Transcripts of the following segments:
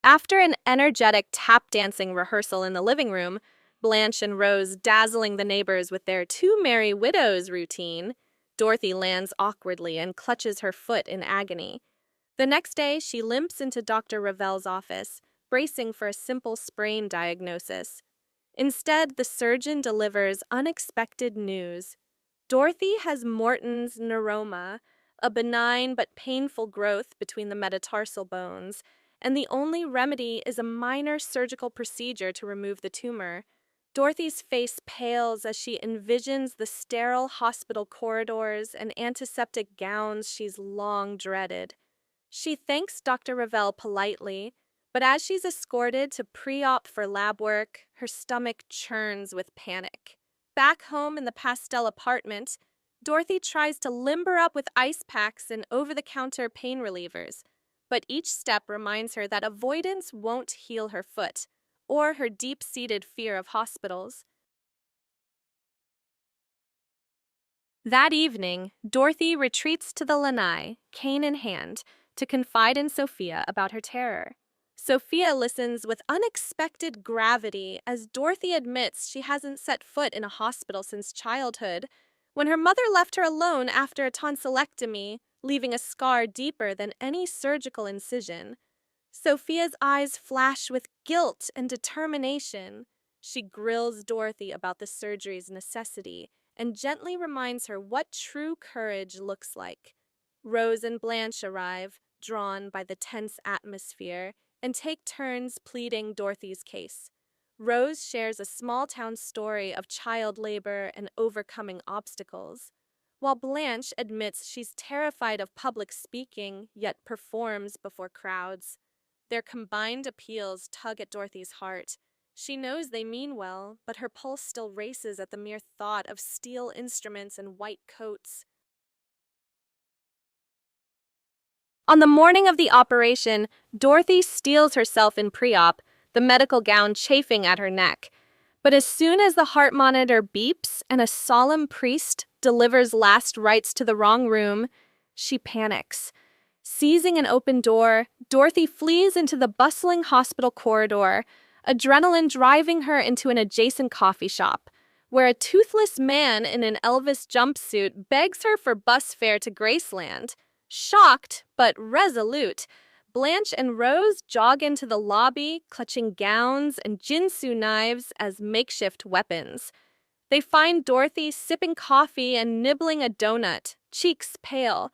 After an energetic tap dancing rehearsal in the living room, Blanche and Rose dazzling the neighbors with their Two Merry Widows routine, Dorothy lands awkwardly and clutches her foot in agony. The next day, she limps into Dr. Ravel's office, bracing for a simple sprain diagnosis. Instead, the surgeon delivers unexpected news. Dorothy has Morton's neuroma, a benign but painful growth between the metatarsal bones, and the only remedy is a minor surgical procedure to remove the tumor. Dorothy's face pales as she envisions the sterile hospital corridors and antiseptic gowns she's long dreaded. She thanks Dr. Ravel politely, but as she's escorted to pre-op for lab work, her stomach churns with panic. Back home in the pastel apartment, Dorothy tries to limber up with ice packs and over-the-counter pain relievers, but each step reminds her that avoidance won't heal her foot, or her deep-seated fear of hospitals. That evening, Dorothy retreats to the lanai, cane in hand, to confide in Sophia about her terror. Sophia listens with unexpected gravity as Dorothy admits she hasn't set foot in a hospital since childhood, when her mother left her alone after a tonsillectomy, leaving a scar deeper than any surgical incision. Sophia's eyes flash with guilt and determination. She grills Dorothy about the surgery's necessity and gently reminds her what true courage looks like. Rose and Blanche arrive, drawn by the tense atmosphere, and take turns pleading Dorothy's case. Rose shares a small-town story of child labor and overcoming obstacles, while Blanche admits she's terrified of public speaking, yet performs before crowds. Their combined appeals tug at Dorothy's heart. She knows they mean well, but her pulse still races at the mere thought of steel instruments and white coats. On the morning of the operation, Dorothy steels herself in pre-op, the medical gown chafing at her neck. But as soon as the heart monitor beeps and a solemn priest delivers last rites to the wrong room, she panics. Seizing an open door, Dorothy flees into the bustling hospital corridor, adrenaline driving her into an adjacent coffee shop, where a toothless man in an Elvis jumpsuit begs her for bus fare to Graceland. Shocked, but resolute, Blanche and Rose jog into the lobby, clutching gowns and jinsu knives as makeshift weapons. They find Dorothy sipping coffee and nibbling a donut, cheeks pale.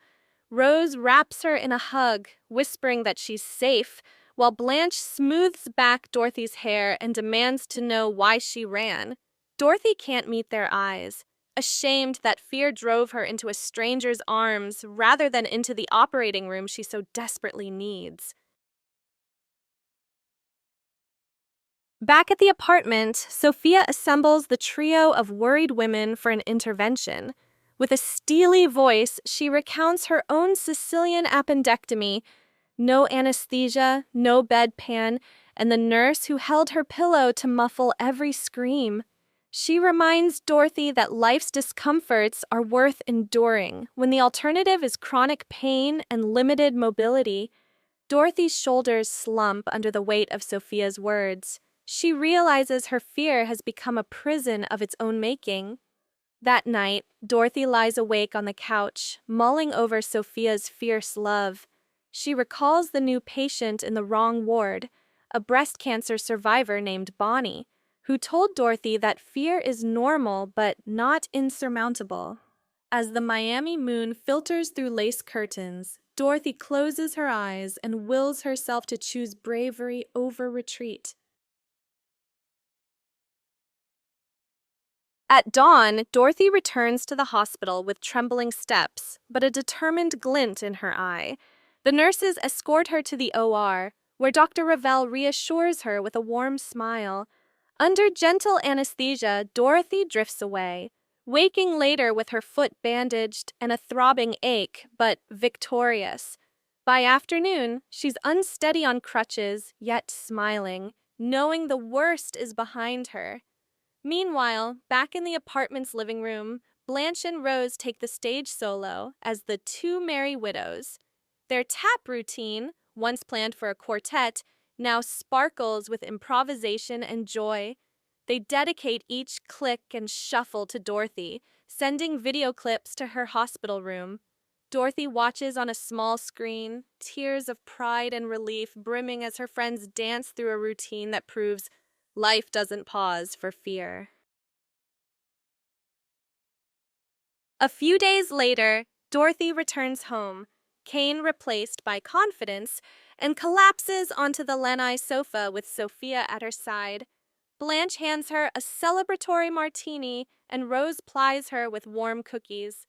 Rose wraps her in a hug, whispering that she's safe, while Blanche smooths back Dorothy's hair and demands to know why she ran. Dorothy can't meet their eyes, ashamed that fear drove her into a stranger's arms rather than into the operating room she so desperately needs. Back at the apartment, Sophia assembles the trio of worried women for an intervention. With a steely voice, she recounts her own Sicilian appendectomy, no anesthesia, no bedpan, and the nurse who held her pillow to muffle every scream. She reminds Dorothy that life's discomforts are worth enduring when the alternative is chronic pain and limited mobility. Dorothy's shoulders slump under the weight of Sophia's words. She realizes her fear has become a prison of its own making. That night, Dorothy lies awake on the couch, mulling over Sophia's fierce love. She recalls the new patient in the wrong ward, a breast cancer survivor named Bonnie, who told Dorothy that fear is normal but not insurmountable. As the Miami moon filters through lace curtains, Dorothy closes her eyes and wills herself to choose bravery over retreat. At dawn, Dorothy returns to the hospital with trembling steps, but a determined glint in her eye. The nurses escort her to the OR, where Dr. Ravel reassures her with a warm smile. Under gentle anesthesia, Dorothy drifts away, waking later with her foot bandaged and a throbbing ache, but victorious. By afternoon, she's unsteady on crutches, yet smiling, knowing the worst is behind her. Meanwhile, back in the apartment's living room, Blanche and Rose take the stage solo as the Two Merry Widows. Their tap routine, once planned for a quartet, now sparkles with improvisation and joy. They dedicate each click and shuffle to Dorothy, sending video clips to her hospital room. Dorothy watches on a small screen, tears of pride and relief brimming as her friends dance through a routine that proves life doesn't pause for fear. A few days later, Dorothy returns home, Kane replaced by confidence, and collapses onto the lanai sofa with Sophia at her side. Blanche hands her a celebratory martini, and Rose plies her with warm cookies.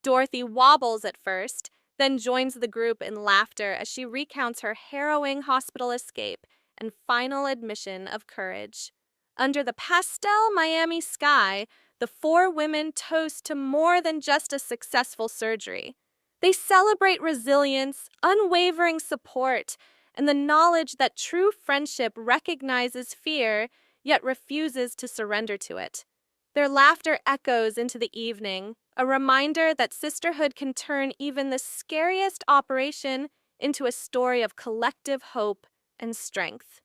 Dorothy wobbles at first, then joins the group in laughter as she recounts her harrowing hospital escape and final admission of courage. Under the pastel Miami sky, the four women toast to more than just a successful surgery. They celebrate resilience, unwavering support, and the knowledge that true friendship recognizes fear yet refuses to surrender to it. Their laughter echoes into the evening, a reminder that sisterhood can turn even the scariest operation into a story of collective hope and strength.